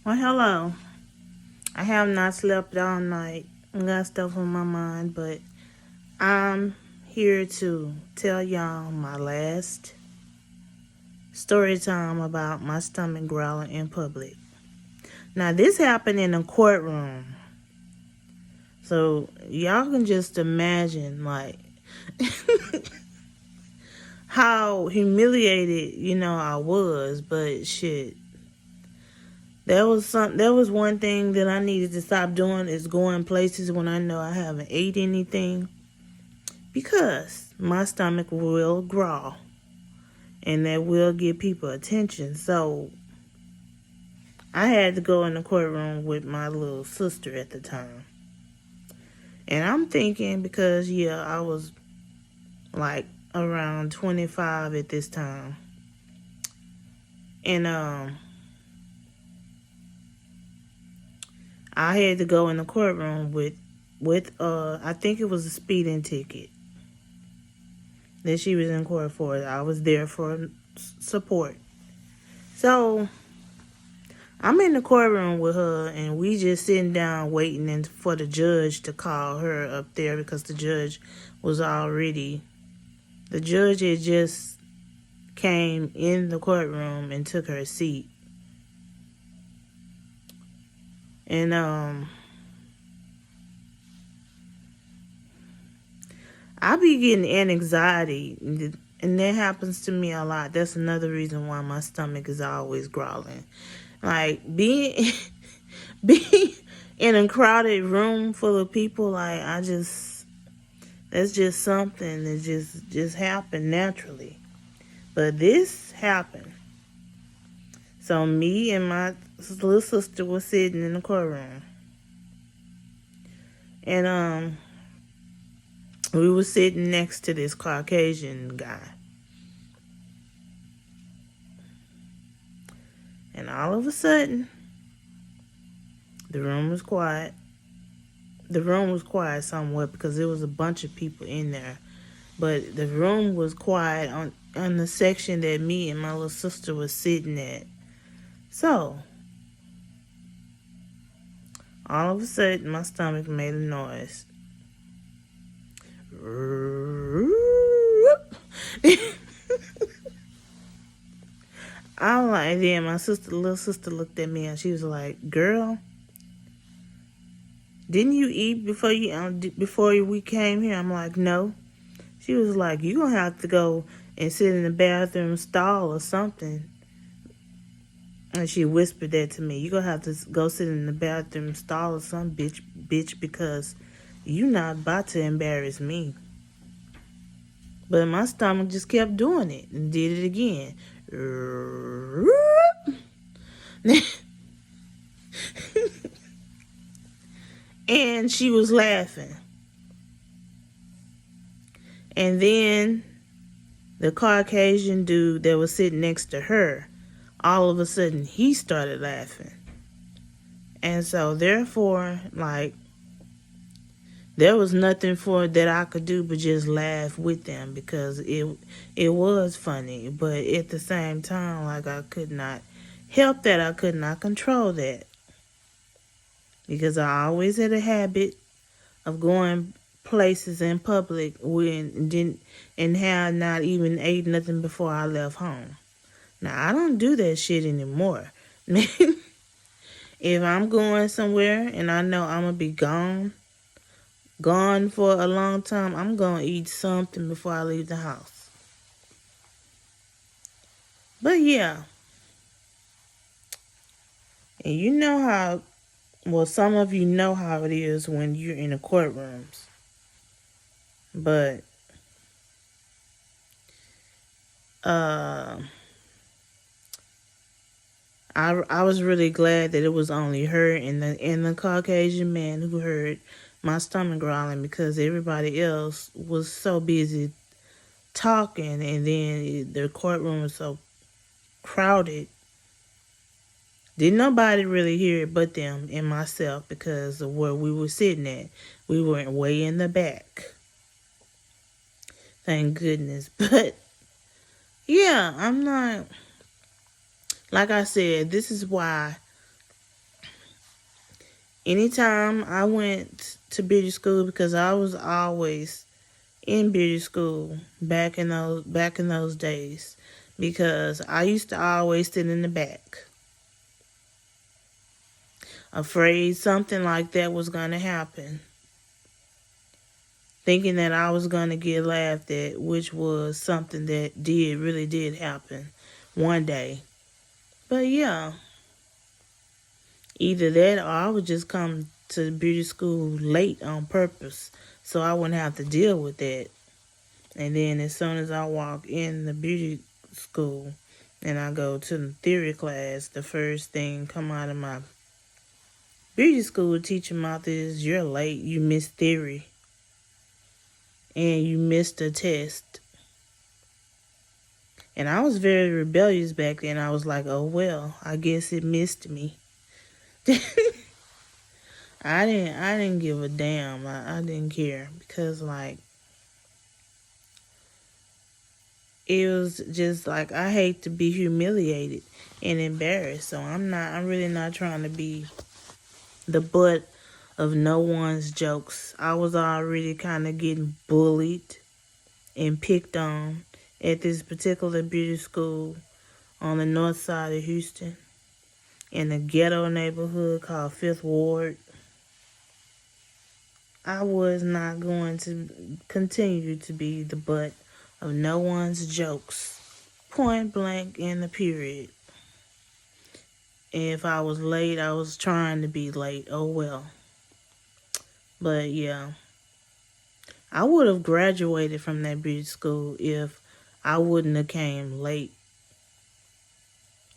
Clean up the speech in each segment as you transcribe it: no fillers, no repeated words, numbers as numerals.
Well, hello. I have not slept all night. I got stuff on my mind, but I'm here to tell y'all my last story time about my stomach growling in public. Now, this happened in a courtroom. So, y'all can just imagine, how humiliated, I was, but shit. There was one thing that I needed to stop doing is going places when I know I haven't ate anything because my stomach will growl and that will get people attention. So I had to go in the courtroom with my little sister at the time. And I'm thinking because I was like around 25 at this time. And I had to go in the courtroom with I think it was a speeding ticket that she was in court for. I was there for support. So I'm in the courtroom with her, and we just sitting down waiting for the judge to call her up there because the judge had just came in the courtroom and took her seat. And I be getting anxiety, and that happens to me a lot. That's another reason why my stomach is always growling. Like being being in a crowded room full of people, that's just something that just happened naturally. But this happened. So me and my little sister were sitting in the courtroom. And we were sitting next to this Caucasian guy. And all of a sudden, the room was quiet. The room was quiet somewhat because there was a bunch of people in there. But the room was quiet on the section that me and my little sister was sitting at. So, all of a sudden, my stomach made a noise. I'm like, then my little sister looked at me and she was like, "Girl, didn't you eat before we came here?" I'm like, "No." She was like, "You gonna have to go and sit in the bathroom stall or something." And she whispered that to me. "You gonna have to go sit in the bathroom stall or something, bitch, because you not about to embarrass me." But my stomach just kept doing it and did it again. And she was laughing. And then the Caucasian dude that was sitting next to her, all of a sudden he started laughing. And so therefore, there was nothing for that I could do but just laugh with them because it was funny. But at the same time, I could not help that. I could not control that. Because I always had a habit of going places in public and had not even ate nothing before I left home. Now I don't do that shit anymore. If I'm going somewhere and I know I'm gonna be gone for a long time, I'm gonna eat something before I leave the house. But yeah. And you know how, well, some of you know how it is when you're in the courtrooms. But I was really glad that it was only her and the Caucasian man who heard my stomach growling because everybody else was so busy talking, and then the courtroom was so crowded. Didn't nobody really hear it but them and myself because of where we were sitting at. We were way in the back. Thank goodness. But yeah, I'm not, like I said, this is why Anytime I went to beauty school, because I was always in beauty school back in those days, because I used to always sit in the back, afraid something like that was going to happen, thinking that I was going to get laughed at, which was something that really did happen one day. But yeah, either that or I would just come to beauty school late on purpose so I wouldn't have to deal with that. And then as soon as I walk in the beauty school and I go to the theory class, the first thing come out of my beauty school teacher mouth is, "You're late, you missed theory, and you missed a test." And I was very rebellious back then. I was like, oh well, I guess it missed me. I didn't give a damn. I didn't care, because like it was just like, I hate to be humiliated and embarrassed. So I'm really not trying to be the butt of no one's jokes. I was already kind of getting bullied and picked on at this particular beauty school on the north side of Houston in a ghetto neighborhood called Fifth Ward. I was not going to continue to be the butt of no one's jokes. Point blank in the period. If I was late, I was trying to be late. Oh well. But yeah, I would have graduated from that beauty school if I wouldn't have came late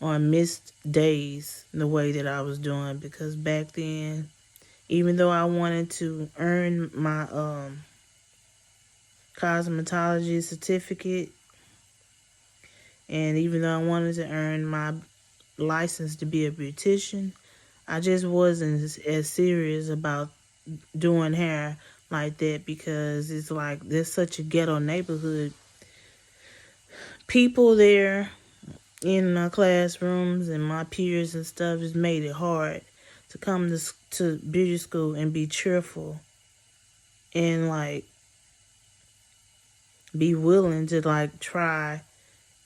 on missed days the way that I was doing. Because back then, even though I wanted to earn my cosmetology certificate, and even though I wanted to earn my license to be a beautician, I just wasn't as serious about doing hair like that, because it's like there's such a ghetto neighborhood. People there in my classrooms and my peers and stuff just made it hard to come to beauty school and be cheerful and like be willing to like try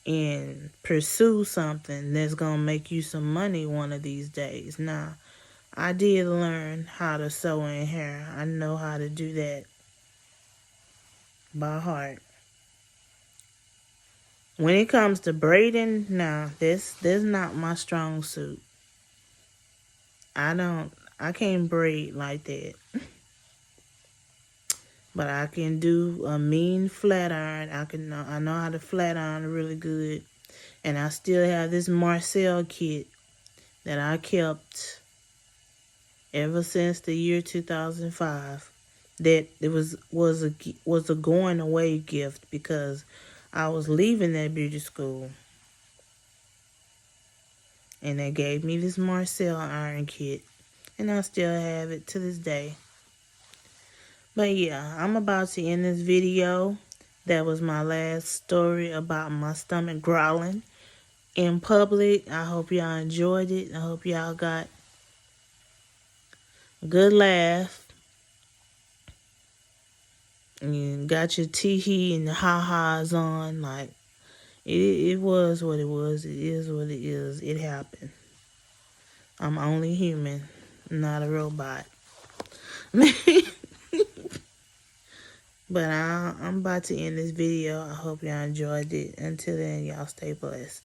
and pursue something that's gonna make you some money one of these days. Now, I did learn how to sew in hair. I know how to do that by heart. When it comes to braiding, nah, that's not my strong suit. I can't braid like that. But I can do a mean flat iron. I know how to flat iron really good. And I still have this Marcel kit that I kept ever since the year 2005. That it was a going away gift, because I was leaving that beauty school. And they gave me this Marcel iron kit. And I still have it to this day. But yeah, I'm about to end this video. That was my last story about my stomach growling in public. I hope y'all enjoyed it. I hope y'all got a good laugh. And you got your tee-hee and the ha-has on. Like, it was what it was. It is what it is. It happened. I'm only human, not a robot. But I'm about to end this video. I hope y'all enjoyed it. Until then, y'all stay blessed.